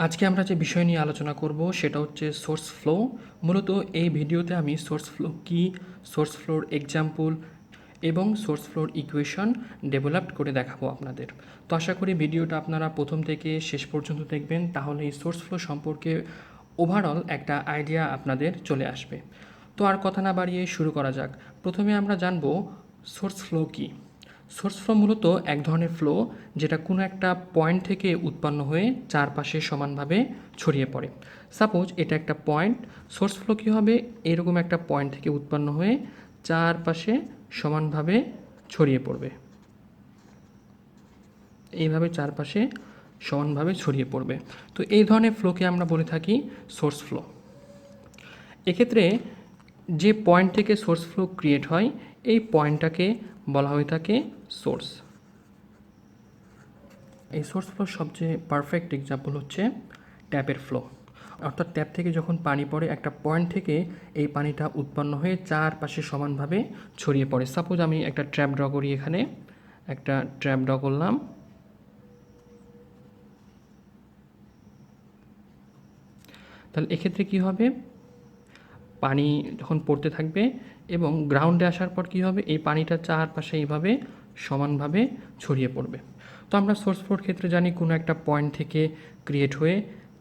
আজকে আমরা যে বিষয় নিয়ে আলোচনা করব সেটা হচ্ছে সোর্স ফ্লো। মূলত এই ভিডিওতে আমি সোর্স ফ্লো কী, সোর্স ফ্লোর এক্সাম্পল এবং সোর্স ফ্লোর ইকুয়েশন ডেভেলপড করে দেখাবো আপনাদের। তো আশা করি ভিডিওটা আপনারা প্রথম থেকে শেষ পর্যন্ত দেখবেন, তাহলে এই সোর্স ফ্লো সম্পর্কে ওভারঅল একটা আইডিয়া আপনাদের চলে আসবে। তো আর কথা না বাড়িয়ে শুরু করা যাক। প্রথমে আমরা জানব সোর্স ফ্লো কী। সোর্স ফ্লো মূলত এক ধরনের ফ্লো যেটা কোনো একটা পয়েন্ট থেকে উৎপন্ন হয়ে চারপাশে সমানভাবে ছড়িয়ে পড়ে। সাপোজ এটা একটা পয়েন্ট, সোর্স ফ্লো কী হবে, এরকম একটা পয়েন্ট থেকে উৎপন্ন হয়ে চারপাশে সমানভাবে ছড়িয়ে পড়বে, এইভাবে চারপাশে সমানভাবে ছড়িয়ে পড়বে। তো এই ধরনের ফ্লোকে আমরা বলে থাকি সোর্স ফ্লো। এক্ষেত্রে যে পয়েন্ট থেকে সোর্স ফ্লো ক্রিয়েট হয় এই পয়েন্টটাকে বলা হয়ে থাকে সোর্স। এই সোর্স ফ্লোর সবচেয়ে পারফেক্ট এক্সাম্পল হচ্ছে ট্যাপের ফ্লো। অর্থাৎ ট্যাপ থেকে যখন পানি পড়ে একটা পয়েন্ট থেকে এই পানিটা উৎপন্ন হয়ে চারপাশে সমানভাবে ছড়িয়ে পড়ে। সাপোজ আমি একটা ট্র্যাপ ড্র করি, এখানে একটা ট্র্যাপ ড্র করলাম। তাহলে এক্ষেত্রে কী হবে, পানি যখন পড়তে থাকবে এবং গ্রাউন্ডে আসার পর কী হবে, এই পানিটা চারপাশে এইভাবে সমানভাবে ছড়িয়ে পড়বে। তো আমরা সোর্স ফ্লোর ক্ষেত্রে জানি কোনো একটা পয়েন্ট থেকে ক্রিয়েট হয়ে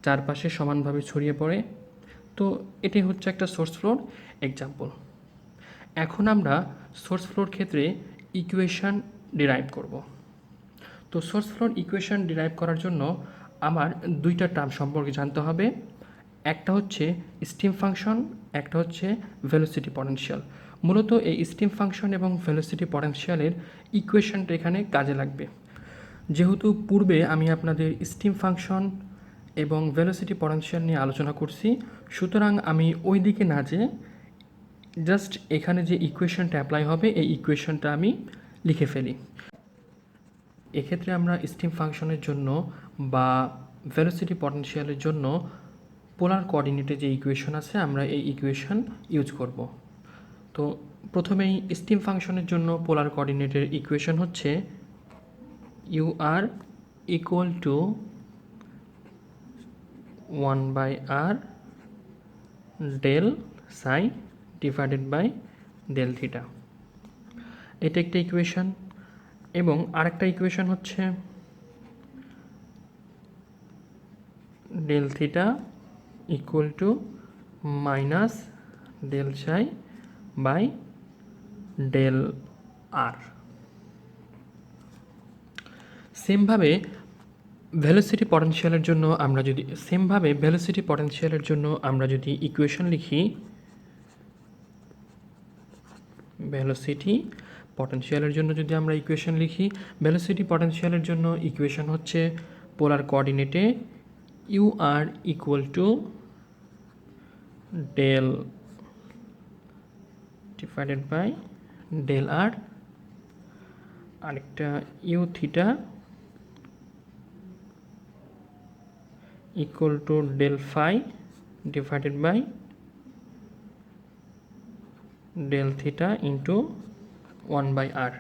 চারপাশে সমানভাবে ছড়িয়ে পড়ে। তো এটি হচ্ছে একটা সোর্স ফ্লোর এক্সাম্পল। এখন আমরা সোর্স ফ্লোর ক্ষেত্রে ইকুয়েশন ডিরাইভ করব। তো সোর্স ফ্লোর ইকুয়েশন ডিরাইভ করার জন্য আমার দুইটা টার্ম সম্পর্কে জানতে হবে। একটা হচ্ছে স্টিম ফাংশন, একটা হচ্ছে ভেলোসিটি পটেনশিয়াল। মূলত এই স্টিম ফাংশন এবং ভেলোসিটি পটেনশিয়ালের ইকুয়েশনটা এখানে কাজে লাগবে। যেহেতু পূর্বে আমি আপনাদের স্টিম ফাংশন এবং ভেলোসিটি পটেনশিয়াল নিয়ে আলোচনা করছি, সুতরাং আমি ওই দিকে না যেয়ে জাস্ট এখানে যে ইকুয়েশনটা অ্যাপ্লাই হবে এই ইকুয়েশনটা আমি লিখে ফেলি। এক্ষেত্রে আমরা স্টিম ফাংশনের জন্য বা ভেলোসিটি পটেনশিয়ালের জন্য পোলার কোঅর্ডিনেটে যে ইকুয়েশন আছে আমরা এই ইকুয়েশন ইউজ করব। তো প্রথমেই স্টিম ফাংশনের জন্য পোলার কোঅর্ডিনেটের ইকুয়েশন হচ্ছে u R equal to 1/r del psi divided by del theta. এটা একটা ইকুয়েশন। এবং আরেকটা ইকুয়েশন হচ্ছে del theta equal to minus del psi by del r. সেমভাবে ভেলোসিটি পটেনশিয়ালের জন্য আমরা যদি ইকুয়েশন লিখি, ভেলোসিটি পটেনশিয়ালের জন্য ইকুয়েশন হচ্ছে পোলার কোঅর্ডিনেটে u R equal to del divided by del r, আরেকটা u theta equal to del phi divided by del theta into 1/r।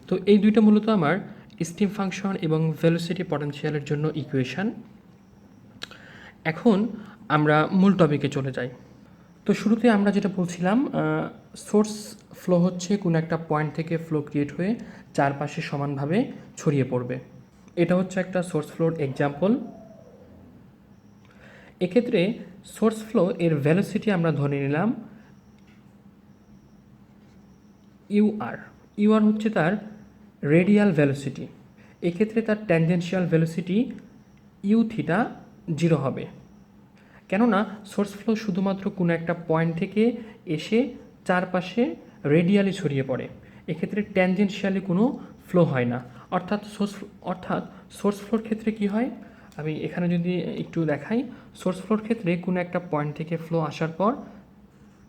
তো এই দুইটা মূলত আমার স্টিম ফাংশন এবং ভেলোসিটি পটেনশিয়ালের জন্য ইকুয়েশন। এখন আমরা মূল টপিকে চলে যাই। তো শুরুতে আমরা যেটা বলছিলাম, সোর্স ফ্লো হচ্ছে কোনো একটা পয়েন্ট থেকে ফ্লো ক্রিয়েট হয়ে চারপাশে সমানভাবে ছড়িয়ে পড়বে। এটা হচ্ছে একটা সোর্স ফ্লোর এক্সাম্পল। এক্ষেত্রে সোর্স ফ্লো এর ভেলোসিটি আমরা ধরে নিলাম ইউআর হচ্ছে তার রেডিয়াল ভেলোসিটি। এক্ষেত্রে তার ট্যানজেনশিয়াল ভেলোসিটি ইউ থিটা 0 হবে, কেননা সোর্স ফ্লো শুধুমাত্র কোনো একটা পয়েন্ট থেকে এসে চারপাশে রেডিয়ালি ছড়িয়ে পড়ে। এক্ষেত্রে ট্যানজেনশিয়ালি কোনো ফ্লো হয় না। অর্থাৎ সোর্স ফ্লোর ক্ষেত্রে কি হয়, আমি এখানে যদি একটু দেখাই, সোর্স ফ্লোর ক্ষেত্রে কোনো একটা পয়েন্ট থেকে ফ্লো আসার পর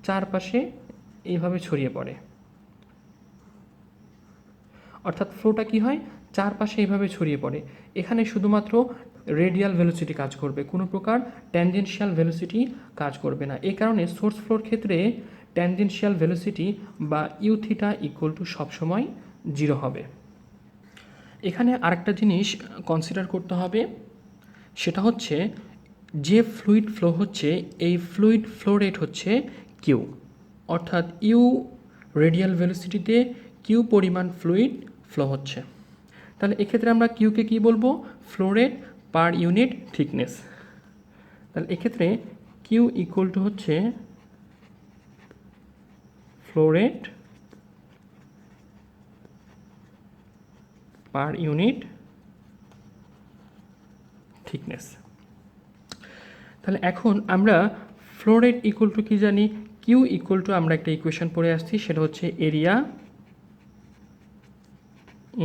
চারপাশে এইভাবে ছড়িয়ে পড়ে। অর্থাৎ ফ্লোটা কি হয়, চারপাশে এইভাবে ছড়িয়ে পড়ে। এখানে শুধুমাত্র রেডিয়াল ভেলোসিটি কাজ করবে, কোনো প্রকার ট্যানজেনশিয়াল ভেলোসিটি কাজ করবে না। এই কারণে সোর্স ফ্লোর ক্ষেত্রে ট্যানজেনশিয়াল ভেলোসিটি বা ইউ থিটা ইকুয়াল টু সবসময় 0 হবে। এখানে আরেকটা জিনিস কনসিডার করতে হবে, সেটা হচ্ছে যে ফ্লুইড ফ্লো হচ্ছে এই ফ্লুইড ফ্লো রেট হচ্ছে কিউ, অর্থাৎ ইউ রেডিয়াল ভেলোসিটিতে কিউ পরিমাণ ফ্লুইড ফ্লো হচ্ছে। তাহলে এক্ষেত্রে আমরা কিউকে কী বলবো? Flow rate per unit thickness. তাহলে এক্ষেত্রে কিউ ইকুয়াল টু হচ্ছে flow rate per unit thickness. তাহলে এখন আমরা ফ্লো রেট ইকুয়াল টু কী জানি? কিউ ইকুয়াল টু আমরা একটা ইকুয়েশন পড়ে আসছি, সেটা হচ্ছে এরিয়া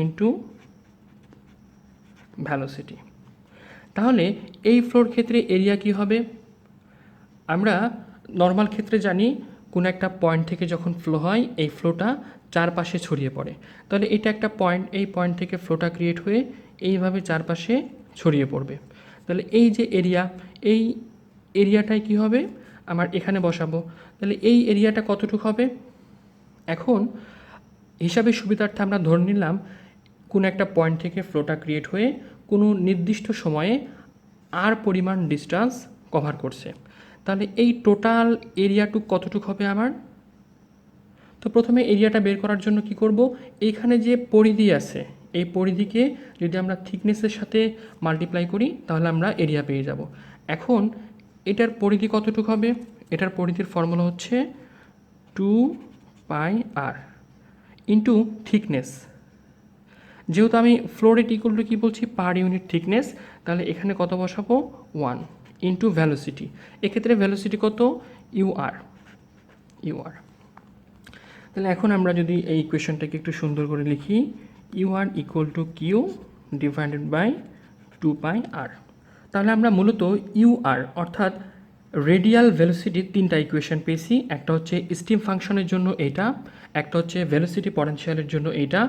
ইন্টু ভ্যালোসিটি। তাহলে এই ফ্লোর ক্ষেত্রে এরিয়া কি হবে? আমরা নর্মাল ক্ষেত্রে জানি কোনো একটা পয়েন্ট থেকে যখন ফ্লো হয় এই ফ্লোটা চারপাশে ছড়িয়ে পড়ে। তাহলে এটা একটা পয়েন্ট, এই পয়েন্ট থেকে ফ্লোটা ক্রিয়েট হয়ে এইভাবে চারপাশে ছড়িয়ে পড়বে। তাহলে এই যে এরিয়া, এই এরিয়াটাই কি হবে? আমার এখানে বসাবো। তাহলে এই এরিয়াটা কতটুকু হবে? এখন হিসাবের সুবিধার্থে আমরা ধরে নিলাম কোনো একটা পয়েন্ট থেকে ফ্লোটা ক্রিয়েট হয়ে কোনো নির্দিষ্ট সময়ে আর পরিমাণ ডিস্টেন্স কভার করছে। তাহলে এই টোটাল এরিয়াটুক কতটুকু হবে আমার? তো প্রথমে এরিয়াটা বের করার জন্য কি করব? এইখানে যে পরিধি আছে এই পরিধিকে যদি আমরা থিকনেসের সাথে মাল্টিপ্লাই করি তাহলে আমরা এরিয়া পেয়ে যাব। এখন এটার পরিধি কতটুকু হবে? এটার পরিধির ফর্মুলা হচ্ছে 2πr ইন্টু থিকনেস। যেহেতু আমি ফ্লো রেট ইকুয়াল টু কী বলছি? পার ইউনিট থিকনেস, তাহলে এখানে কত বসাবো? 1 ইন্টু ভ্যালোসিটি। এক্ষেত্রে ভ্যালোসিটি কত? ইউআর। তাহলে এখন আমরা যদি এই ইকুয়েশনটাকে একটু সুন্দর করে লিখি, U R equal to Q divided by 2πr। তাহলে আমরা মূলত ইউআর অর্থাৎ রেডিয়াল ভেলোসিটির তিনটা ইকুয়েশন পেয়েছি। একটা হচ্ছে স্টিম ফাংশনের জন্য এইটা, একটা হচ্ছে ভেলোসিটি পটেনশিয়ালের জন্য এইটা,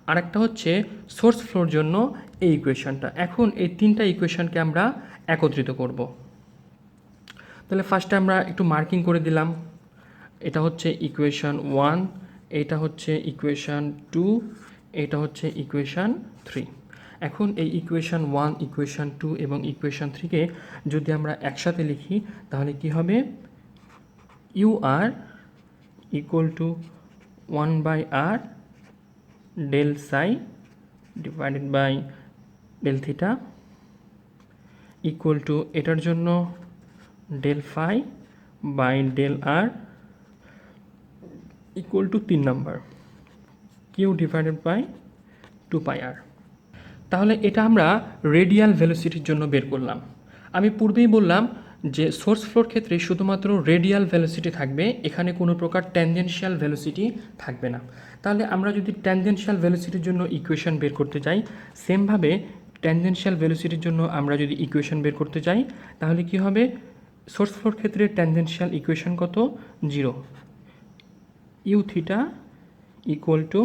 আর একটা হচ্ছে সোর্স ফ্লোর জন্য এই ইকুয়েশনটা। এখন এই তিনটা ইকুয়েশনকে আমরা একত্রিত করব। তাহলে ফার্স্টে আমরা একটু মার্কিং করে দিলাম। এটা হচ্ছে ইকুয়েশন 1, এটা হচ্ছে ইকুয়েশন 2, এটা হচ্ছে ইকুয়েশন 3। এখন এই ইকুয়েশন 1, ইকুয়েশন 2 এবং ইকুয়েশন 3কে যদি আমরা একসাথে লিখি তাহলে কি হবে? U R equal to 1/r del psi divided by del theta equal to এটার জন্য del phi by del R equal to 3 number Q divided by 2πr। তাহলে এটা আমরা রেডিয়াল ভেলোসিটির জন্য বের করলাম। আমি পূর্বেই বললাম যে সোর্স ফ্লোর ক্ষেত্রে শুধুমাত্র রেডিয়াল ভেলোসিটি থাকবে, এখানে কোনো প্রকার ট্যানজেনশিয়াল ভেলোসিটি থাকবে না। তাহলে আমরা যদি ট্যানজেনশিয়াল ভেলোসিটির জন্য ইকুয়েশন বের করতে চাই, সেমভাবে ট্যানজেনশিয়াল ভেলোসিটির জন্য আমরা যদি ইকুয়েশন বের করতে চাই তাহলে কি হবে? সোর্স ফ্লোর ক্ষেত্রে ট্যানজেনশিয়াল ইকুয়েশন কত? 0। U theta equal to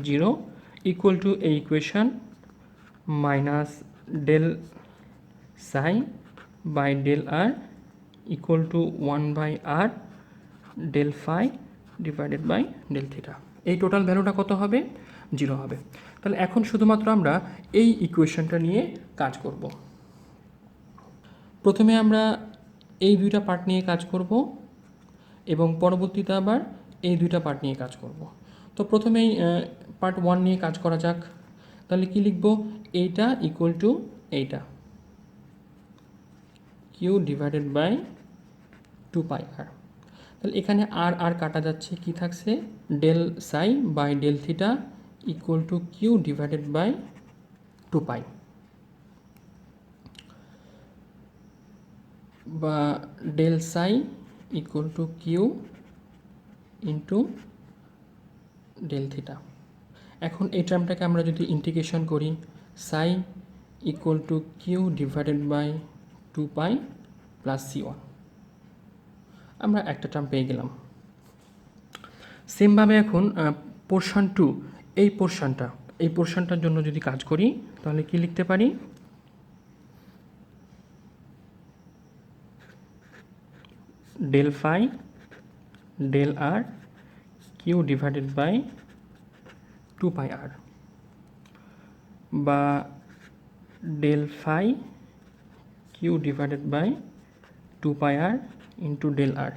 0 equal to এই equation minus del psi by del R equal to 1/r del phi divided by del theta. এই টোটাল ভ্যালুটা কত হবে? 0 হবে। তাহলে এখন শুধুমাত্র আমরা এই ইকুয়েশনটা নিয়ে কাজ করব। প্রথমে আমরা এই দুইটা পার্ট নিয়ে কাজ করব এবং পরবর্তীতে আবার এই দুইটা পার্ট নিয়ে কাজ করব। তো প্রথমেই পার্ট 1 নিয়ে কাজ করা যাক। তাহলে কি লিখব? এইটা ইকুয়াল টু এইটা কিউ ডিভাইডেড বাই 2πr। তাহলে এখানে আর আর কাটা যাচ্ছে, কি থাকছে? Del psi by del theta equal to Q divided by 2π, বা del psi equal to q into del theta. এখন এই টার্মটাকে আমরা যদি ইন্টিগ্রেশন করি, psi equal to Q divided by 2π plus c1, আমরা একটা টার্ম পেয়ে গেলাম। সেমভাবে এখন পোর্শন 2, এই পোর্শনটার জন্য যদি কাজ করি তাহলে কি লিখতে পারি? Del phi del r q divided by 2πr, বা del phi q divided by 2πr into del r.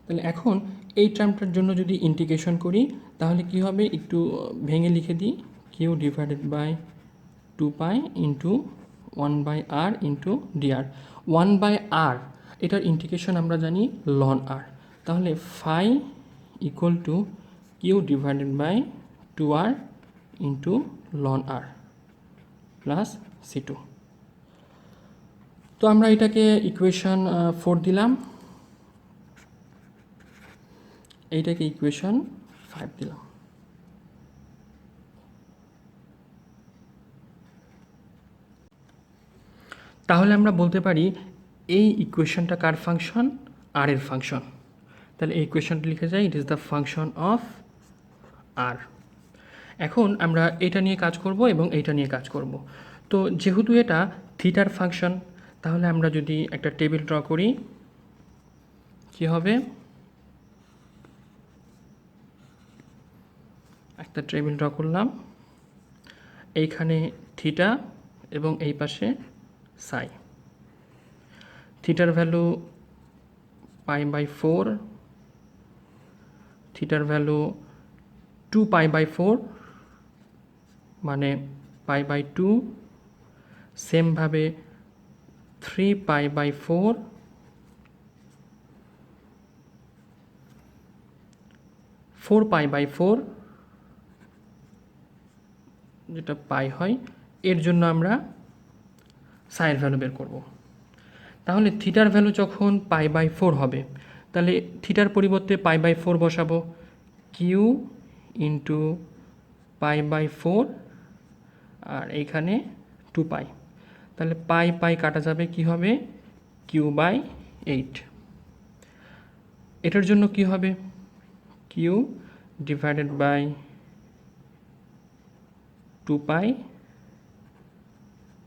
তাহলে এখন এই টার্মটার জন্য যদি ইন্টিগ্রেশন করি তাহলে কি হবে, একটু ভেঙে লিখে দিই, q divided by 2π into 1/r into d r. 1/r এটার ইন্টিগ্রেশন আমরা জানি লন আর, তাহলে phi equal to Q divided by 2r into ln r plus C2। তো আমরা এটাকে ইকুয়েশন 4 দিলাম, এইটাকে ইকুয়েশন 5 দিলাম। তাহলে আমরা বলতে পারি এই ইকুয়েশনটা কার ফাংশন, আর এর ফাংশন। তাহলে এই ইকুয়েশনটা লিখে যাই, it is the function of r. এখন আমরা এটা নিয়ে কাজ করব এবং এইটা নিয়ে কাজ করব। তো যেহেতু এটা থিটার ফাংশন, তাহলে আমরা যদি একটা টেবিল ড্র করি কি হবে, একটা টেবিল ড্র করলাম, এইখানে থিটা এবং এই পাশে সাই। থিটার ভ্যালু π/4, থিটার ভ্যালু 2π/4 মানে π/2, সেমভাবে 3π/4, 4π/4 যেটা পাই হয়, এর জন্য আমরা সাইয়ের ভ্যালু বের করব। তাহলে থিটার ভ্যালু যখন π/4 হবে, তাহলে থিটার পরিবর্তে π/4 বসাবো, কিউ ইন্টু π/4 আর এইখানে 2π। তাহলে π কাটা যাবে, কি হবে q/8। এটার জন্য কি হবে, কিউ ডিভাইডেড বাই 2π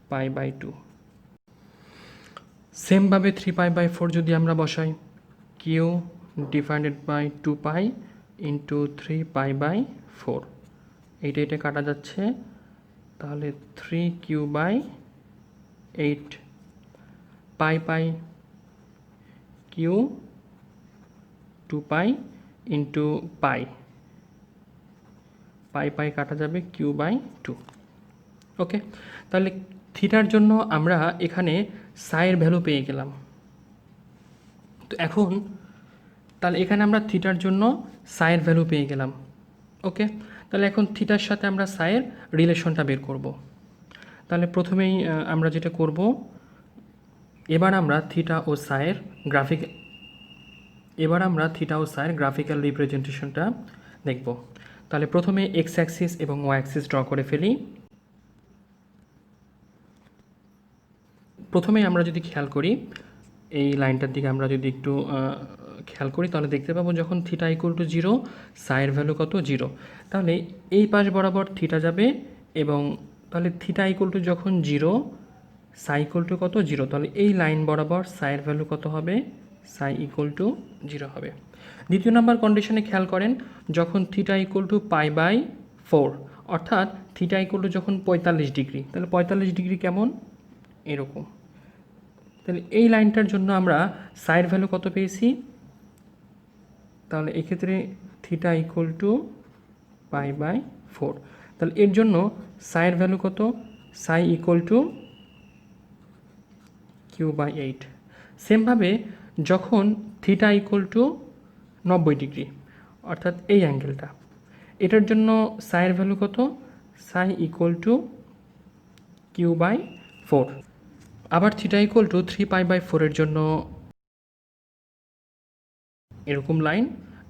π/2। সেমভাবে 3π/4 যদি আমরা বসাই, কিউ ডিভাইডেড বাই 2π ইন্টু 3π/4, এইটা কাটা যাচ্ছে, তাহলে 3q/8 π কিউ 2π ইন্টু π কাটা যাবে q/2। ওকে, তাহলে থিটার জন্য আমরা এখানে সাইয়ের ভ্যালু পেয়ে গেলাম। তো এখন তাহলে এখানে আমরা থিটার জন্য সাইয়ের ভ্যালু পেয়ে গেলাম। ওকে, তাহলে এখন থিটার সাথে আমরা সাইয়ের রিলেশনটা বের করব। তাহলে প্রথমেই আমরা যেটা করব, এবার আমরা থিটা ও সাইয়ের গ্রাফিক্যাল রিপ্রেজেন্টেশনটা দেখব। তাহলে প্রথমে এক্স অ্যাক্সিস এবং ওয়াই অ্যাক্সিস ড্র করে ফেলি। প্রথমে আমরা যদি খেয়াল করি, এই লাইনটার দিকে আমরা যদি একটু খেয়াল করি, তাহলে দেখতে পাবো যখন থিটা ইকুয়াল টু 0, সাইয়ের ভ্যালু কত, 0। তাহলে এই পাশ বরাবর থিটা যাবে, এবং তাহলে থিটা ইকুয়াল টু যখন 0, সাই ইকুয়াল টু কত, 0। তাহলে এই লাইন বরাবর সাইয়ের ভ্যালু কত হবে, সাই ইকুয়াল টু 0 হবে। দ্বিতীয় নাম্বার কন্ডিশনে খেয়াল করেন, যখন থিটা ইকুয়াল টু π/4, অর্থাৎ থিটা ইকুয়াল টু যখন 45 ডিগ্রি, তাহলে 45 ডিগ্রি কেমন, এরকম। তাহলে এই লাইনটার জন্য আমরা সাইয়ের ভ্যালু কত পেয়েছি, তাহলে এক্ষেত্রে থিটা ইকুয়াল টু π/4, তাহলে এর জন্য সাইয়ের ভ্যালু কত, সাই ইকুয়াল টু q/8। সেমভাবে যখন থিটা ইকুয়াল টু 90 ডিগ্রি, অর্থাৎ এই অ্যাঙ্গেলটা, এটার জন্য সাইয়ের ভ্যালু কত, সাই ইকুয়াল টু q/4। আবার থিটা ইকুয়াল টু 3π/4 এর জন্য এরকম লাইন,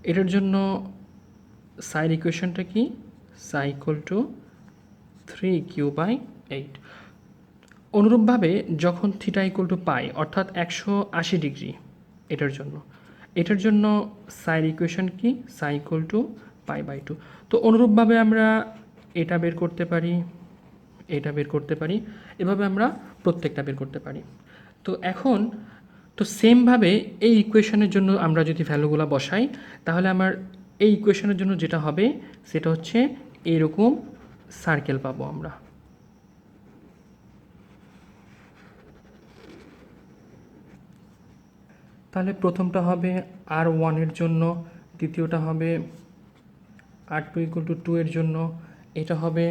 এটার জন্য সাইয়ের ইকুয়েশনটা কি, সাই ইকুয়াল টু 3q/8। অনুরূপভাবে যখন থিটা ইকুয়াল টু পাই, অর্থাৎ 180 ডিগ্রি, এটার জন্য সাইয়ের ইকুয়েশন কি, সাই ইকুয়াল টু π/2। তো অনুরূপভাবে আমরা এটা বের করতে পারি, এটা বের করতে পারি, এভাবে আমরা প্রত্যেকটা বের করতে পারি। তো এখন তো সেমভাবে এই ইকুয়েশনের জন্য আমরা যদি ভ্যালুগুলো বসাই, তাহলে আমার এই ইকুয়েশনের জন্য যেটা হবে সেটা হচ্ছে এইরকম সার্কেল পাবো আমরা। তাহলে প্রথমটা হবে R1 এর জন্য, দ্বিতীয়টা হবে R2 = 2 এর জন্য, এটা হবে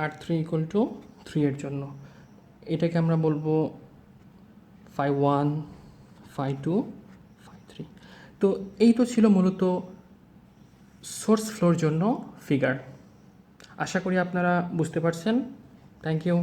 R3 = 3 এর জন্য। এটাকে আমরা বলবো phi1, phi2, phi3। তো এই তো ছিল মূলত সোর্স ফ্লোর জন্য ফিগার। আশা করি আপনারা বুঝতে পারছেন। Thank you.